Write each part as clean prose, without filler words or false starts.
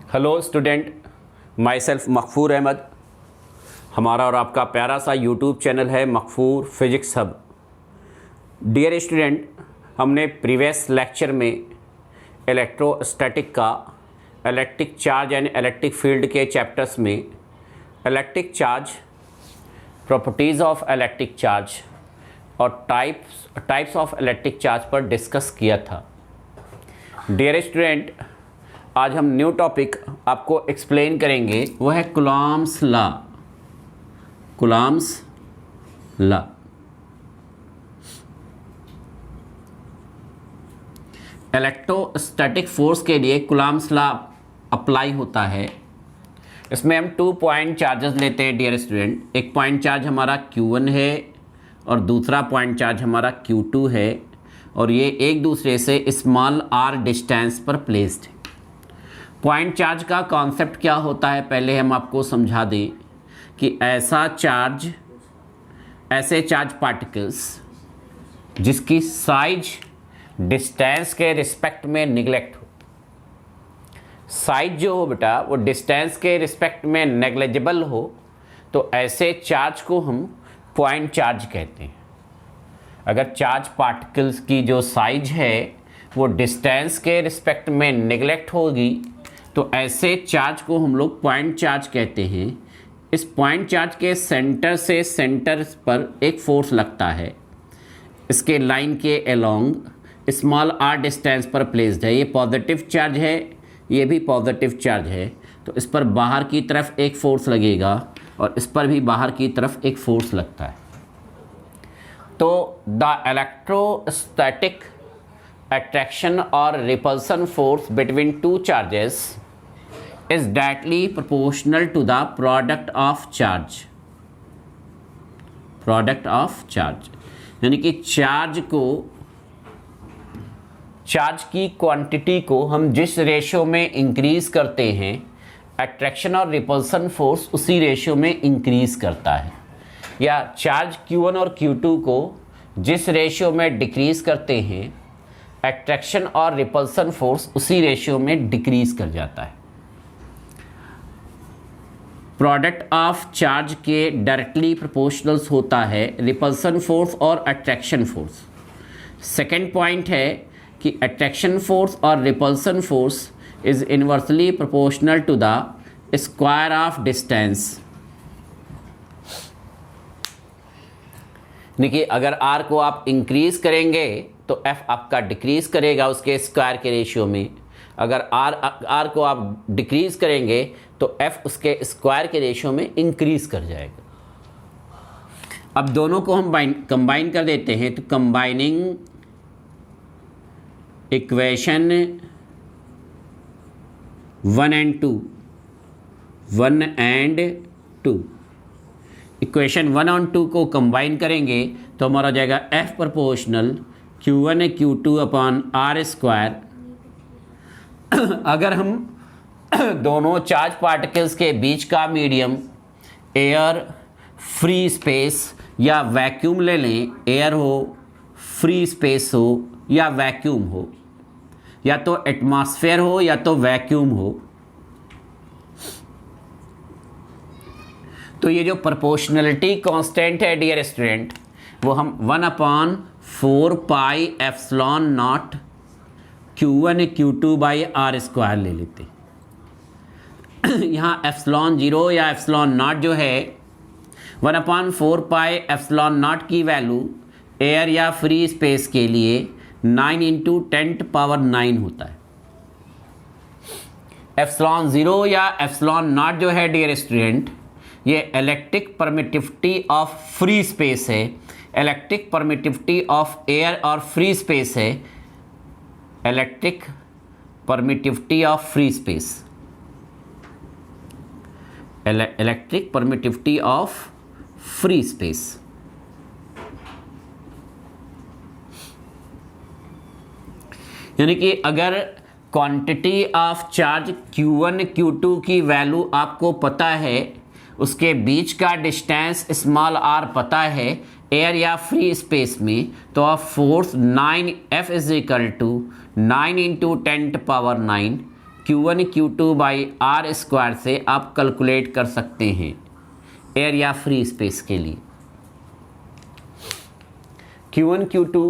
Hello student, myself Makfoor Ahmad. हमारा और आपका प्यारा सा यूट्यूब चैनल है Makfoor physics hub. Dear student, हमने प्रीवियस लेक्चर में इलेक्ट्रोस्टैटिक का electric charge and electric field के चैप्टर्स में electric charge, properties of electric charge और टाइप्स ऑफ इलेक्ट्रिक चार्ज पर डिस्कस किया था। डियर स्टूडेंट, आज हम न्यू टॉपिक आपको एक्सप्लेन करेंगे, वो है Coulomb's law. Coulomb's law electrostatic force के लिए कूलॉम्स लॉ अप्लाई होता है। इसमें हम 2 पॉइंट चार्जेस लेते हैं डियर स्टूडेंट। एक पॉइंट चार्ज हमारा Q1 है और दूसरा पॉइंट चार्ज हमारा Q2 है, और ये एक दूसरे से स्मॉल r डिस्टेंस पर प्लेस्ड है। पॉइंट चार्ज का कॉन्सेप्ट क्या होता है, पहले हम आपको समझा दें कि ऐसे चार्ज पार्टिकल्स जिसकी साइज डिस्टेंस के रिस्पेक्ट में निगलेक्ट हो। साइज जो हो बेटा वो डिस्टेंस के रिस्पेक्ट में नेग्लिजिबल हो, तो ऐसे चार्ज को हम पॉइंट चार्ज कहते हैं। अगर चार्ज पार्टिकल्स की जो साइज है वो डिस्टेंस के रिस्पेक्ट में निगलेक्ट होगी, तो ऐसे चार्ज को हम लोग पॉइंट चार्ज कहते हैं। इस पॉइंट चार्ज के सेंटर से सेंटर पर एक फोर्स लगता है, इसके लाइन के अलोंग स्मॉल r डिस्टेंस पर प्लेस्ड है। ये पॉजिटिव चार्ज है, ये भी पॉजिटिव चार्ज है, तो इस पर बाहर की तरफ एक फोर्स लगेगा और इस पर भी बाहर की तरफ एक फोर्स लगता है। तो the electrostatic attraction or repulsion force between two charges is directly proportional to the product of charge। यानी कि चार्ज की क्वांटिटी को हम जिस रेशियो में इंक्रीज करते हैं, अट्रैक्शन और रिपल्सन फोर्स उसी रेशियो में इंक्रीज करता है। या चार्ज Q1 और Q2 को जिस रेशियो में डिक्रीज करते हैं, अट्रैक्शन और रिपल्सन फोर्स उसी रेशियो में डिक्रीज कर जाता है। प्रोडक्ट ऑफ चार्ज के डायरेक्टली प्रोपोर्शनल्स होता है रिपल्सन फोर्स और अट्रैक्शन फोर्स। सेकेंड पॉइंट है कि अट्रैक्शन फोर्स और repulsion force is inversely proportional to the square of distance. देखिए, अगर r को आप इंक्रीज करेंगे तो f आपका डिक्रीज करेगा उसके स्क्वायर के रेशियो में। अगर r को आप डिक्रीज करेंगे तो f उसके स्क्वायर के रेशियो में इंक्रीज कर जाएगा। अब दोनों को हम कंबाइन कर देते हैं, तो कंबाइनिंग इक्वेशन 1 एंड 2, इक्वेशन 1 और 2 को कंबाइन करेंगे तो हमारा हो जाएगा F proportional Q1 Q2 upon R square. अगर हम दोनों चार्ज पार्टिकल्स के बीच का मीडियम एयर, फ्री स्पेस या वैक्यूम ले लें, एयर हो, फ्री स्पेस हो या वैक्यूम हो, या तो एटमॉस्फेयर हो या तो वैक्यूम हो, तो ये जो प्रोपोर्शनलिटी कांस्टेंट है डियर स्टूडेंट, वो हम 1/4 pi epsilon naught Q1 Q2 by R square ले लेते हैं। यहाँ एप्सिलॉन 0 या एप्सिलॉन नॉट जो है 1/4 पाई एप्सिलॉन नॉट की वैल्यू एयर या फ्री स्पेस के लिए 9 × 10⁹ होता है। एप्सिलॉन 0 या एप्सिलॉन नॉट जो है डियर स्टूडेंट, ये electric permittivity of free space है। इलेक्ट्रिक परमिटिविटी ऑफ एयर और फ्री स्पेस है, electric permittivity of free space, electric permittivity of free space. यानी कि अगर quantity of charge Q1 Q2 की वैल्यू आपको पता है, उसके बीच का डिस्टेंस स्मॉल r पता है एयर या फ्री स्पेस में, तो आप force 9F is equal to 9 × 10⁹ Q1 Q2 by R square से आप कैलकुलेट कर सकते हैं एरिया फ्री स्पेस के लिए। Q1 Q2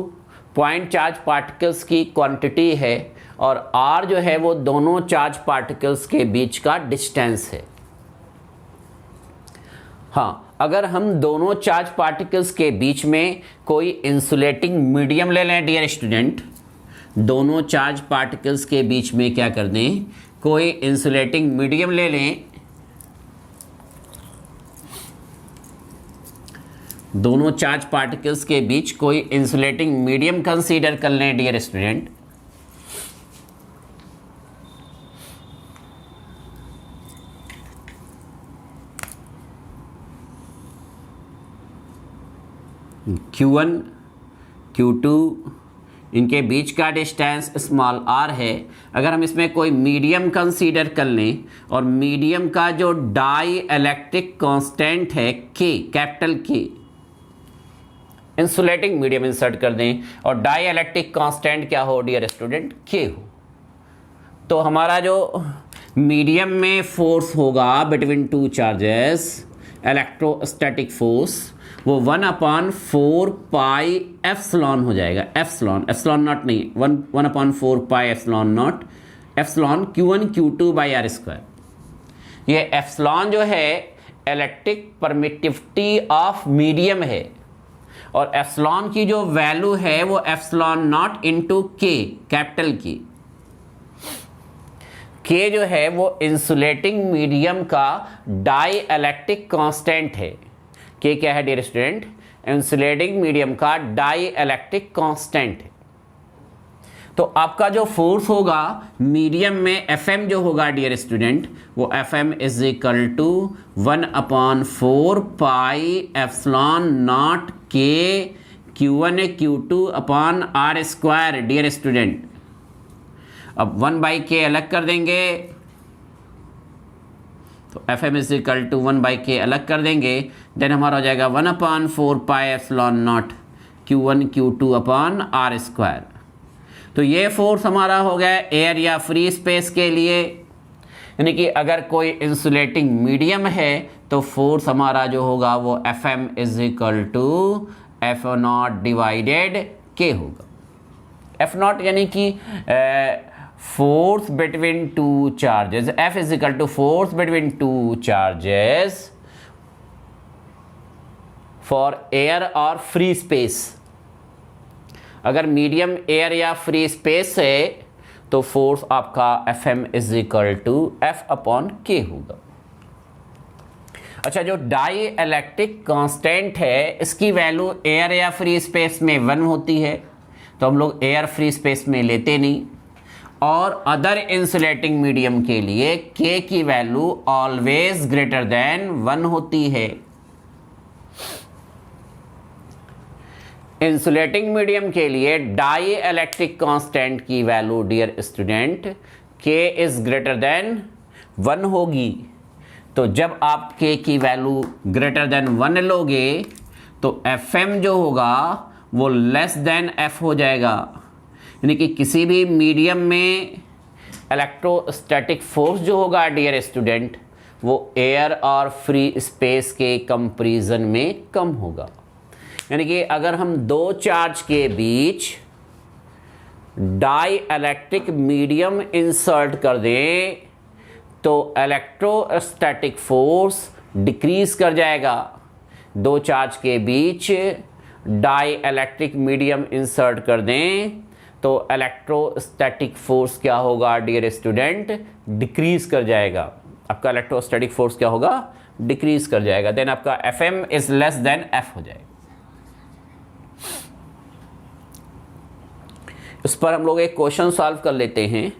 point charge particles की क्वांटिटी है और R जो है वो दोनों चार्ज पार्टिकल्स के बीच का डिस्टेंस है। हाँ, अगर हम दोनों चार्ज पार्टिकल्स के बीच में कोई इंसुलेटिंग मीडियम ले लें डियर स्टूडेंट, दोनों चार्ज पार्टिकल्स के बीच में क्या कर दें, कोई इंसुलेटिंग मीडियम ले लें, दोनों चार्ज पार्टिकल्स के बीच कोई इंसुलेटिंग मीडियम कंसीडर कर लें डियर स्टूडेंट। Q1 Q2 इनके बीच का डिस्टेंस स्मॉल r है। अगर हम इसमें कोई मीडियम कंसीडर कर लें और मीडियम का जो डाई इलेक्ट्रिक कांस्टेंट है K, capital K, insulating medium insert कर दें और डाई इलेक्ट्रिक कांस्टेंट क्या हो डियर स्टूडेंट, K हो, तो हमारा जो मीडियम में फोर्स होगा between two charges, electrostatic force, वो 1/4 पाई एप्सिलॉन हो जाएगा। एप्सिलॉन नॉट नहीं, 1/4 pi epsilon naught, epsilon Q1 Q2 by R square. ये एप्सिलॉन जो है इलेक्ट्रिक परमिटिविटी ऑफ मीडियम है और एप्सिलॉन की जो वैल्यू है वो epsilon not into K, capital की। K जो है वो इंसुलेटिंग मीडियम का डाई इलेक्ट्रिक कांस्टेंट है। K क्या है डियर स्टूडेंट, इंसुलेटिंग मीडियम का डाई इलेक्ट्रिक कांस्टेंट है। तो आपका जो फोर्स होगा मीडियम में Fm जो होगा डियर स्टूडेंट, वो Fm is equal to 1/4 pi epsilon naught K Q1 Q2 upon R square dear student. अब 1/K अलग कर देंगे तो Fm is equal to 1/K अलग कर देंगे, देन हमारा हो जाएगा 1/4 pi epsilon naught Q1 Q2 upon R square. तो ये फोर्स हमारा हो गया एयर या फ्री स्पेस के लिए, यानी कि अगर कोई इंसुलेटिंग मीडियम है तो फोर्स हमारा जो होगा वो Fm is equal to F0 divided K होगा। F0 यानी कि force between two charges, F is equal to force between two charges for air और फ्री स्पेस। अगर मीडियम एयर या फ्री स्पेस है तो फोर्स आपका Fm is equal to F/K होगा। अच्छा, जो डाई इलेक्ट्रिक कांस्टेंट है इसकी वैल्यू एयर या फ्री स्पेस में 1 होती है, तो हम लोग एयर फ्री स्पेस में लेते नहीं, और अदर इंसुलेटिंग मीडियम के लिए K की वैल्यू ऑलवेज ग्रेटर देन 1 होती है। इंसुलेटिंग मीडियम के लिए डाई इलेक्ट्रिक कांस्टेंट की value dear student K is greater than 1 होगी। तो जब आप K की वैल्यू ग्रेटर देन 1 लोगे तो Fm जो होगा वो लेस देन F हो जाएगा, यानी कि किसी भी मीडियम में इलेक्ट्रोस्टैटिक फोर्स जो होगा डियर स्टूडेंट वो एयर और फ्री स्पेस के कंपैरिजन में कम होगा। यानी कि अगर हम दो चार्ज के बीच डाई इलेक्ट्रिक मीडियम इंसर्ट कर दें तो इलेक्ट्रोस्टैटिक फोर्स डिक्रीज कर जाएगा। दो चार्ज के बीच डाई इलेक्ट्रिक मीडियम इंसर्ट कर दें तो इलेक्ट्रोस्टैटिक फोर्स क्या होगा डियर स्टूडेंट, डिक्रीज कर जाएगा। आपका इलेक्ट्रोस्टैटिक फोर्स क्या होगा, डिक्रीज कर जाएगा, देन आपका Fm is less than F हो जाएगा। इस पर हम लोग एक क्वेश्चन सॉल्व कर लेते हैं।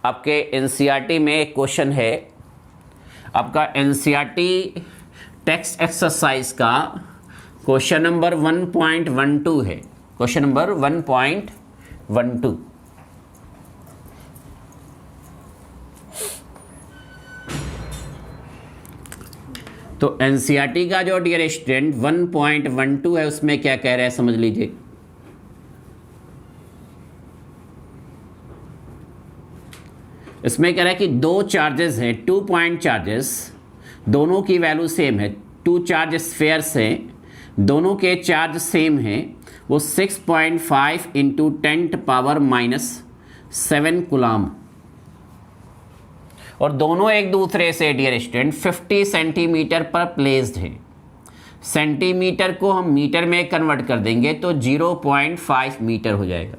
आपके एनसीईआरटी में एक क्वेश्चन है, आपका एनसीईआरटी टेक्स्ट एक्सरसाइज का क्वेश्चन नंबर 1.12 है। क्वेश्चन नंबर 1.12 तो एनसीईआरटी का जो डियर स्टूडेंट 1.12 है उसमें क्या कह रहे हैं समझ लीजिए। इसमें कह रहा है कि दो चार्जेस हैं, 2 पॉइंट चार्जेस, दोनों की वैल्यू सेम है, 2 चार्ज स्फेयर्स हैं, दोनों के चार्ज सेम हैं, वो 6.5 इंटू 10⁻⁻7 कूलम, और दोनों एक दूसरे से डियर स्टूडेंट 50 सेंटीमीटर पर प्लेस्ड है। सेंटीमीटर को हम मीटर में कन्वर्ट कर देंगे तो 0.5 मीटर हो जाएगा।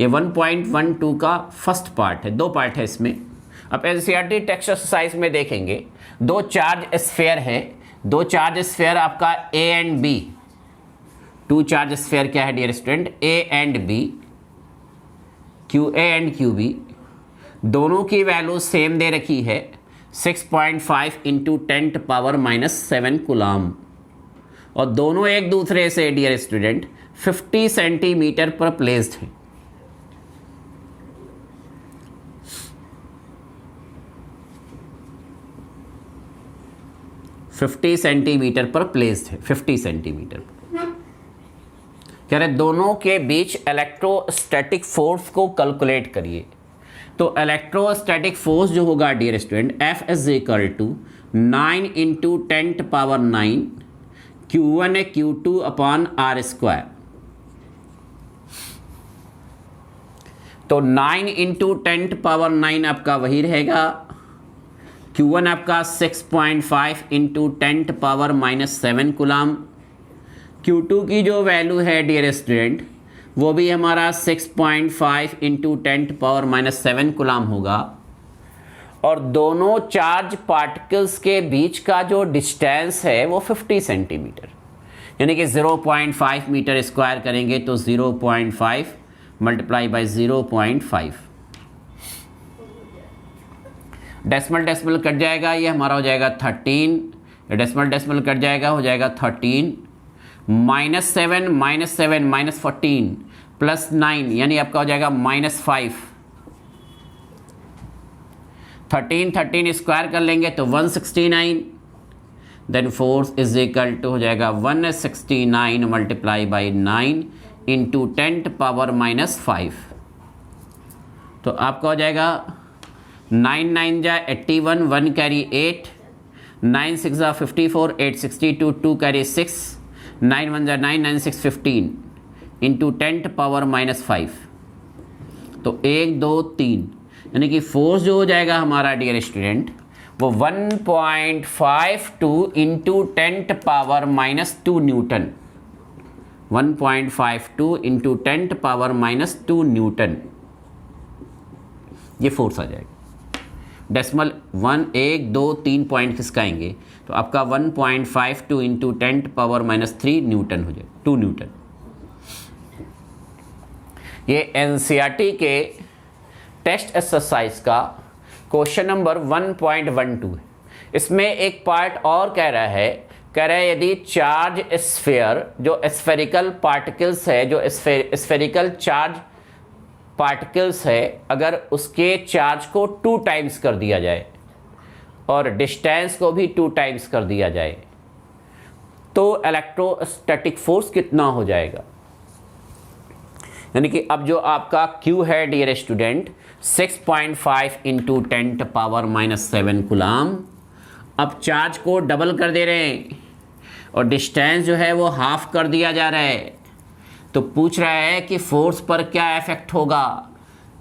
ये 1.12 का फर्स्ट पार्ट है, दो पार्ट है इसमें। अब एनसीईआरटी टेक्स्ट एक्सरसाइज में देखेंगे, दो चार्ज स्फेयर है, दो चार्ज स्फेयर आपका A and B, two charge sphere क्या है dear student, A and B, Q A and Q B, दोनों की वैल्यू सेम दे रखी है 6.5 इंटू 10⁻⁻7 कूलम, और दोनों एक दूसरे से डियर स्टूडेंट 50 सेंटीमीटर पर प्लेस्ड है। फिफ्टी सेंटीमीटर पर प्लेस्ड है, 50 सेंटीमीटर। कह रहे दोनों के बीच इलेक्ट्रोस्टैटिक फोर्स को कैलकुलेट करिए। तो इलेक्ट्रोस्टैटिक फोर्स जो होगा dear student, F is equal to 9 into 10⁻9 Q1 Q2 upon R square. तो 9 इंटू 10⁻9 आपका वही रहेगा, Q1 आपका 6.5 इंटू 10⁻⁻7 कूलम, Q2 की जो वैल्यू है डियर स्टूडेंट वो भी हमारा 6.5 इंटू 10⁻⁻7 कूलम होगा, और दोनों चार्ज पार्टिकल्स के बीच का जो डिस्टेंस है वो 50 सेंटीमीटर, यानी कि 0.5 मीटर स्क्वायर करेंगे तो 0.5 multiply by 0.5, decimal decimal cut जाएगा, ये हमारा हो जाएगा 13, डेसिमल डेसिमल कट जाएगा, हो जाएगा 13, -7 -14 प्लस 9 यानी आपका हो जाएगा -5, 13 स्क्वायर कर लेंगे तो 169, then force is equal to हो जाएगा 169 मल्टीप्लाई बाई 9 इंटू 10⁻⁻5। तो आपका हो जाएगा 9 9 जा 81, 1 कैरी 8, 9 6 जा 54, 8 62, 2 कैरी 6, 9 1 जा 9, 9 6 15 इंटू 10⁻⁻5। तो 1 2 3 यानी कि फोर्स जो हो जाएगा हमारा डियर स्टूडेंट वो 1.52 इंटू 10⁻⁻2 न्यूटन, 1.52 इंटू 10⁻⁻2 न्यूटन ये फोर्स आ जाएगा। डेसिमल 1 2 3 पॉइंट खिसकाएंगे तो आपका 1.52 इंटू 10⁻⁻3 न्यूटन हो जाए, 2 न्यूटन। ये एनसीईआरटी के टेस्ट एक्सरसाइज का क्वेश्चन नंबर 1.12 है। इसमें एक पार्ट और कह रहा है यदि चार्ज स्फीयर जो स्फेरिकल पार्टिकल्स है, जो स्फेरिकल चार्ज पार्टिकल्स है, अगर उसके चार्ज को 2 टाइम्स कर दिया जाए और डिस्टेंस को भी 2 टाइम्स कर दिया जाए तो इलेक्ट्रोस्टैटिक फोर्स कितना हो जाएगा। यानी कि अब जो आपका Q है डियर स्टूडेंट 6.5 इंटू 10⁻⁻7 कूलम, अब चार्ज को डबल कर दे रहे हैं और डिस्टेंस जो है वो हाफ कर दिया जा रहा है, तो पूछ रहा है कि फोर्स पर क्या इफेक्ट होगा,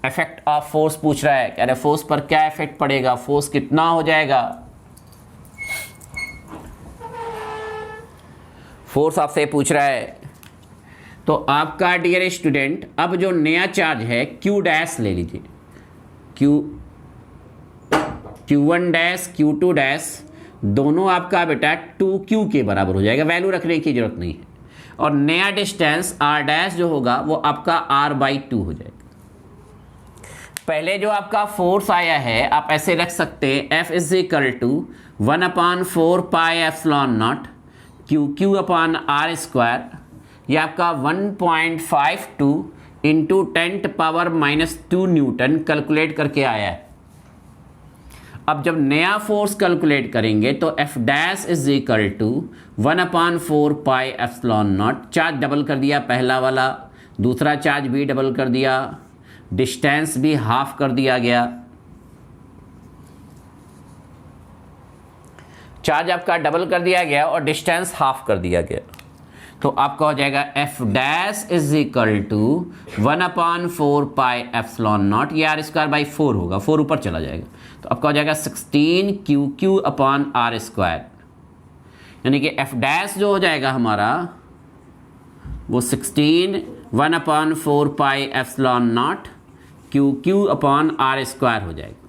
इफेक्ट ऑफ फोर्स पूछ रहा है, कह रहे फोर्स पर क्या इफेक्ट पड़ेगा, फोर्स कितना हो जाएगा। फोर्स आपसे पूछ रहा है। तो आपका डियर स्टूडेंट अब जो नया चार्ज है Q डैश ले लीजिए, Q1 डैश Q2 डैश दोनों आपका बेटा 2Q के बराबर हो जाएगा, वैल्यू रखने की जरूरत नहीं है, और नया डिस्टेंस R डैश जो होगा वो आपका R/2 हो जाएगा। पहले जो आपका फोर्स आया है आप ऐसे रख सकते हैं, F is equal to 1/4 pi epsilon naught Q upon R square, ये आपका 1.52 इंटू 10⁻⁻2 न्यूटन कैलकुलेट करके आया है। अब जब नया फोर्स कैलकुलेट करेंगे तो F dash is equal to 1/4 pi epsilon naught, charge double कर दिया पहला वाला, दूसरा चार्ज भी डबल कर दिया, डिस्टेंस भी हाफ कर दिया गया, चार्ज आपका डबल कर दिया गया और डिस्टेंस हाफ कर दिया गया, तो आपका हो जाएगा F dash is equal to 1/4 pi epsilon naught, ये आर स्क्वायर बाई 4 होगा, 4 ऊपर चला जाएगा, तो आपका हो जाएगा 16 अपॉन आर स्क्वायर, यानी कि एफ डैश जो हो जाएगा हमारा वो 16 1/4 pi epsilon naught Q upon R square हो जाएगा।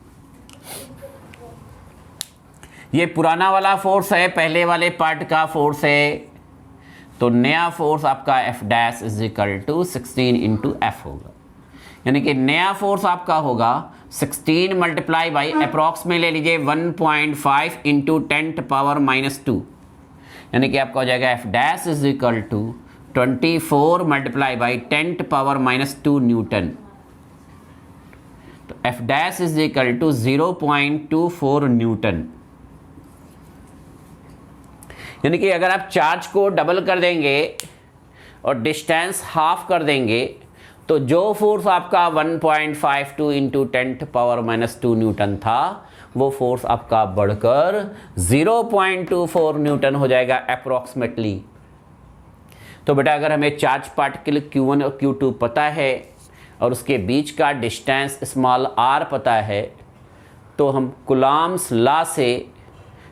ये पुराना वाला फोर्स है, पहले वाले पार्ट का फोर्स है, तो नया फोर्स आपका F dash is equal to 16 into F होगा, यानी कि नया फोर्स आपका होगा 16 मल्टीप्लाई बाई अप्रॉक्स में ले लीजिए 1.5 इंटू 10⁻², यानी कि आपका हो जाएगा F dash is equal to 24 multiply by 10⁻² newton, तो F dash is equal to 0.24 newton. यानी कि अगर आप चार्ज को डबल कर देंगे और डिस्टेंस हाफ कर देंगे तो जो फोर्स आपका 1.52 इंटू 10⁻² न्यूटन था वो फोर्स आपका बढ़कर 0.24 न्यूटन हो जाएगा अप्रॉक्सीमेटली। तो बेटा अगर हमें चार्ज पार्टिकल Q1 और Q2 पता है और उसके बीच का डिस्टेंस स्मॉल r पता है, तो हम कूलॉम्स लॉ से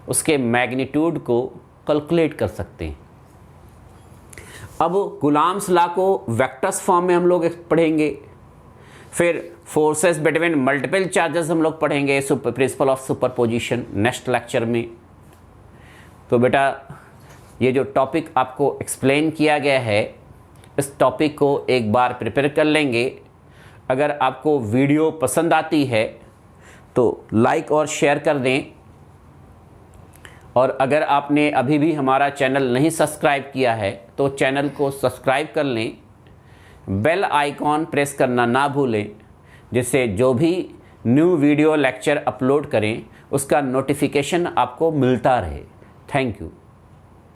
उसके मैग्नीट्यूड को कैलकुलेट कर सकते हैं। अब कूलॉम्स लॉ को वेक्टर्स फॉर्म में हम लोग पढ़ेंगे, फिर फोर्सेस बिटवीन मल्टीपल चार्जेस हम लोग पढ़ेंगे, principle of superposition next lecture में। तो बेटा ये जो टॉपिक आपको एक्सप्लेन किया गया है इस टॉपिक को एक बार प्रिपेयर कर लेंगे। अगर आपको वीडियो पसंद आती है तो लाइक और शेयर कर दें, और अगर आपने अभी भी हमारा चैनल नहीं सब्सक्राइब किया है तो चैनल को सब्सक्राइब कर लें, बेल आइकॉन प्रेस करना ना भूलें, जिससे जो भी न्यू वीडियो लेक्चर अपलोड करें उसका नोटिफिकेशन आपको मिलता रहे। Thank you.